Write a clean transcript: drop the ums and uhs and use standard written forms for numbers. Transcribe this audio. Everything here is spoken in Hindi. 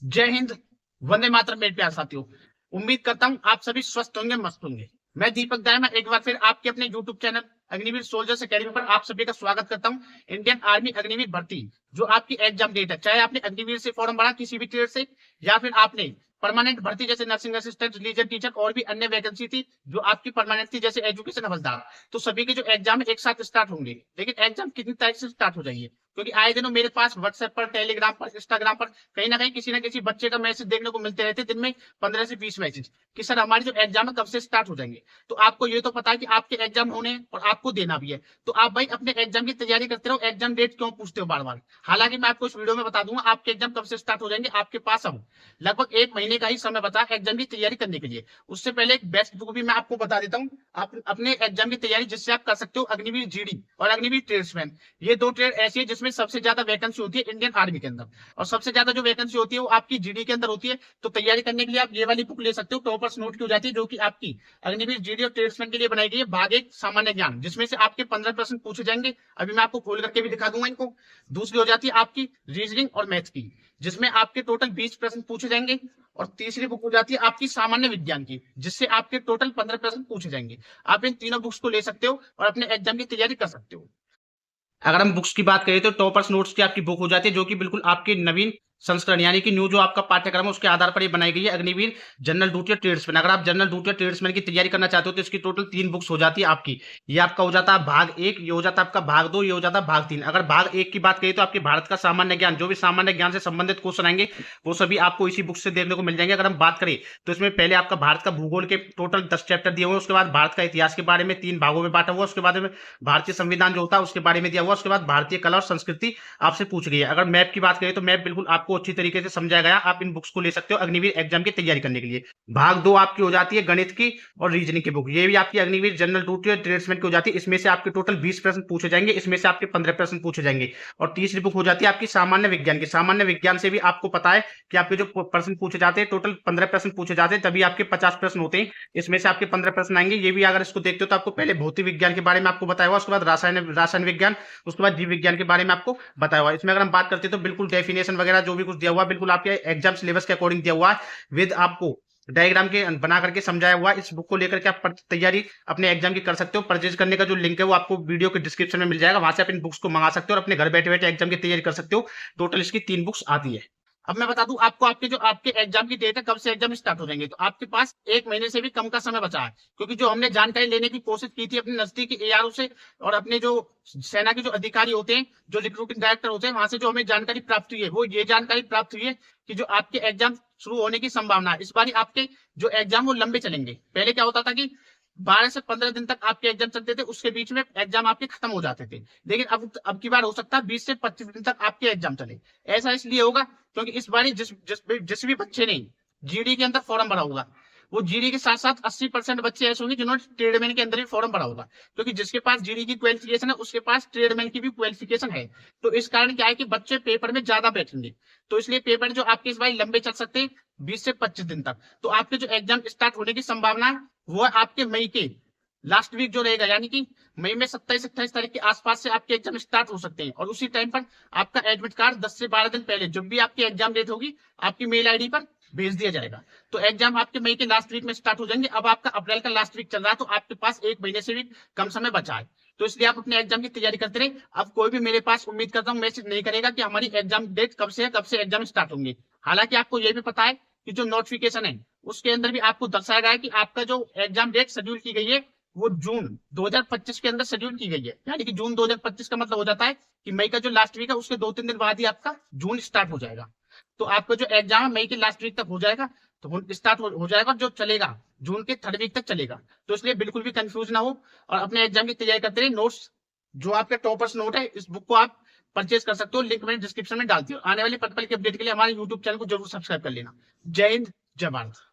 जय हिंद, वंदे मातरम मेरे प्यारे साथियों। उम्मीद करता हूँ आप सभी स्वस्थ होंगे, मस्त होंगे। मैं दीपक दायमा एक बार फिर आपके अपने YouTube channel Agniveer soldiers academy पर आप सभी का स्वागत करता हूँ। इंडियन आर्मी अग्निवीर भर्ती जो आपकी एग्जाम डेट है, चाहे आपने अग्निवीर से फॉर्म भरा किसी भी ट्रेड से, या फिर आपने परमानेंट भर्ती जैसे नर्सिंग असिस्टेंट, रिलीजन टीचर और भी अन्य वैकेंसी थी जो आपकी परमानेंट थी जैसे एजुकेशन हवलदार, तो सभी के जो एग्जाम एक साथ स्टार्ट होंगे। लेकिन एग्जाम कितनी तारीख से स्टार्ट हो जाएंगे, क्योंकि आए दिनों मेरे पास व्हाट्सएप पर, टेलीग्राम पर, इंस्टाग्राम पर कहीं ना कहीं किसी ना किसी बच्चे का मैसेज देखने को मिलते रहते हैं, दिन में 15 से 20 मैसेज कि सर हमारी जो एग्जाम है कब से स्टार्ट हो जाएंगे। तो आपको ये तो पता है कि आपके एग्जाम होने हैं और आपको देना भी है, तो आप भाई अपने एग्जाम की तैयारी करते रहो। एग्जाम डेट क्यों पूछते हो बार बार? हालांकि मैं आपको इस वीडियो में बता दूंगा आपके एग्जाम कब से स्टार्ट हो जाएंगे। आपके पास अब लगभग 1 महीने का ही समय बचा है एग्जाम की तैयारी करने के लिए। उससे पहले एक बेस्ट बुक भी मैं आपको बता देता हूँ, आप अपने एग्जाम की तैयारी जिससे आप कर सकते हो, अग्निवीर जीडी और अग्निवीर ट्रेड्समैन। ये दो ट्रेड ऐसी है जिसमें सबसे ज्यादा वैकेंसी होती है इंडियन आर्मी के अंदर, और सबसे ज्यादा जो वैकेंसी होती है वो आपकी जीडी के अंदर होती है। तो तैयारी करने के लिए आप ये वाली बुक ले सकते हो, टॉपर्स नोट की हो जाती है, जो कि आपकी अग्निवीर जीडी और ट्रेड्समैन के लिए बनाई गई है। भाग एक सामान्य ज्ञान, जिसमें से आपके 15% पूछे जाएंगे, अभी मैं आपको खोल करके भी दिखा दूंगा इनको। दूसरी हो जाती है आपकी रीजनिंग और मैथ की, जिसमें आपके टोटल 20% पूछे जाएंगे। और तीसरी बुक हो जाती है आपकी सामान्य विज्ञान की, जिससे आपके टोटल 15% पूछे जाएंगे। आप इन तीनों बुक्स को ले सकते हो और अपने एग्जाम की तैयारी कर सकते हो। अगर हम बुक्स की बात करें तो टॉपर्स नोट्स की आपकी बुक हो जाती है, जो कि बिल्कुल आपके नवीन संस्करण यानी कि न्यू जो आपका पाठ्यक्रम है उसके आधार पर ये बनाई गई है, अग्निवीर जनरल ड्यूटी और ट्रेड्समैन। अगर आप जनरल ड्यूटी और ट्रेड्समैन की तैयारी करना चाहते हो तो इसकी टोटल 3 बुक्स हो जाती है आपकी। ये आपका हो जाता है भाग 1, ये हो जाता है आपका भाग 2, ये हो जाता है भाग 3। अगर भाग 1 की बात करें तो आपके भारत का सामान्य ज्ञान, जो भी सामान्य ज्ञान से संबंधित क्वेश्चन आएंगे वो सभी आपको इसी बुक से देखने को मिल जाएंगे। अगर हम बात करें तो इसमें पहले आपका भारत का भूगोल के टोटल 10 चैप्टर दिए हुए हैं, उसके बाद भारत का इतिहास के बारे में 3 भागों में बांटा हुआ, उसके बाद में भारतीय संविधान जो होता है उसके बारे में दिया हुआ, उसके बाद भारतीय कला और संस्कृति आपसे पूछ गई है। अगर मैप की बात करें तो मैप बिल्कुल आपको अच्छी तरीके से समझाया गया, आप इन बुक्स को ले सकते हो अग्निवीर एग्जाम की तैयारी करने के लिए। भाग 2 आपकी हो जाती है गणित की और रीजनिंग की बुक, ये भी आपकी अग्निवीर जनरल ड्यूटी और ट्रेड्समैन की हो जाती है। इसमें से आपके टोटल 20% पूछे जाएंगे, इसमें से आपके 15% पूछे जाएंगे। और तीसरी बुक हो जाती है आपकी सामान्य विज्ञान की। सामान्य विज्ञान से भी आपको पता है कि आपके जो प्रश्न पूछे जाते हैं टोटल 15% पूछे जाते हैं, तभी आपके 50 प्रश्न होते हैं। इसमें से आपके 15 प्रश्न आएंगे। ये भी अगर इसको देखते हो तो आपको पहले भौतिक विज्ञान के बारे में आपको बताया हुआ, उसके बाद रासायन विज्ञान, उसके बाद जीव विज्ञान के बारे में आपको बताया हुआ। इसमें अगर हम बात करते हैं तो बिल्कुल डेफिनेशन वगैरह जो भी कुछ दिया हुआ है बिल्कुल आपके एग्जाम सिलेबस के अकॉर्डिंग दिया हुआ है, विद आपको डायग्राम के बना करके समझाया हुआ है। इस बुक को लेकर के आप तैयारी अपने एग्जाम की कर सकते हो। परचेज करने का जो लिंक है वो आपको वीडियो के डिस्क्रिप्शन में मिल जाएगा, वहां से आप इन बुक्स को मंगा सकते हो और अपने घर बैठे बैठे एग्जाम की तैयारी कर सकते हो। टोटल इसकी 3 बुक्स आती है। अब मैं बता दूं आपको, आपके एग्जाम की डेट है कब से एग्जाम स्टार्ट हो जाएंगे, तो आपके पास 1 महीने से भी कम का समय बचा है। क्योंकि जो हमने जानकारी लेने की कोशिश की थी अपने नजदीकी एआरओ से और अपने जो सेना के जो अधिकारी होते हैं, जो रिक्रूटिंग डायरेक्टर होते हैं, वहां से जो हमें जानकारी प्राप्त हुई है वो ये जानकारी प्राप्त हुई है कि जो आपके एग्जाम शुरू होने की संभावना है, इस बार आपके जो एग्जाम वो लंबे चलेंगे। पहले क्या होता था कि 12 से 15 दिन तक आपके एग्जाम चलते थे, उसके बीच में एग्जाम आपके खत्म हो जाते थे। लेकिन अब की बार हो सकता है 20 से 25 दिन तक आपके एग्जाम चले। ऐसा इसलिए होगा क्योंकि इस बार जिस भी बच्चे ने जीडी के अंदर फॉर्म भरा होगा, वो जीडी के साथ साथ 80% बच्चे ऐसे होंगे जिन्होंने ट्रेडमैन के अंदर भी फॉर्म भरा होगा। क्योंकि जिसके पास जीडी की क्वालिफिकेशन है उसके पास ट्रेडमैन की भी क्वालिफिकेशन है। तो इस कारण क्या है कि बच्चे पेपर में ज्यादा बैठेंगे, तो इसलिए पेपर जो आपके इस बार लंबे चल सकते हैं 20 से 25 दिन तक। तो आपके जो एग्जाम स्टार्ट होने की संभावना है वो है आपके मई के लास्ट वीक जो रहेगा, यानी कि मई में 27-28 तारीख के आसपास से आपके एग्जाम स्टार्ट हो सकते हैं। और उसी टाइम पर आपका एडमिट कार्ड 10 से 12 दिन पहले जब भी आपकी एग्जाम डेट होगी आपकी मेल आईडी पर भेज दिया जाएगा। तो एग्जाम आपके मई के लास्ट वीक में स्टार्ट हो जाएंगे। अब आपका अप्रैल का लास्ट वीक चल रहा है, तो आपके पास 1 महीने से भी कम समय बचा है। तो इसलिए आप अपने एग्जाम की तैयारी करते रहे। अब कोई भी मेरे पास उम्मीद करता हूँ मैसेज नहीं करेगा कि हमारी एग्जाम डेट कब से है, कब से एग्जाम स्टार्ट होंगे। हालांकि आपको यह भी पता है कि जो नोटिफिकेशन है उसके अंदर भी आपको दर्शाया गया है कि आपका जो एग्जाम डेट शेड्यूल की गई है वो जून 2025 के अंदर शेड्यूल की गई है। यानी कि जून 2025 का मतलब हो जाता है कि मई का जो लास्ट वीक है उसके 2-3 दिन बाद ही आपका जून स्टार्ट हो जाएगा। तो आपका जो एग्जाम है मई के लास्ट वीक तक हो जाएगा, तो स्टार्ट हो जाएगा, जो चलेगा जून के 3rd वीक तक चलेगा। तो इसलिए बिल्कुल भी कंफ्यूज ना हो और अपने एग्जाम की तैयारी करते रहे। नोट्स जो आपके टॉपर्स नोट है, इस बुक को आप परचेज कर सकते हो, लिंक मैंने डिस्क्रिप्शन में डाल दिया। आने वाली पल की अपडेट के लिए हमारे यूट्यूब चैनल को जरूर सब्सक्राइब कर लेना। जय हिंद, जय भारत।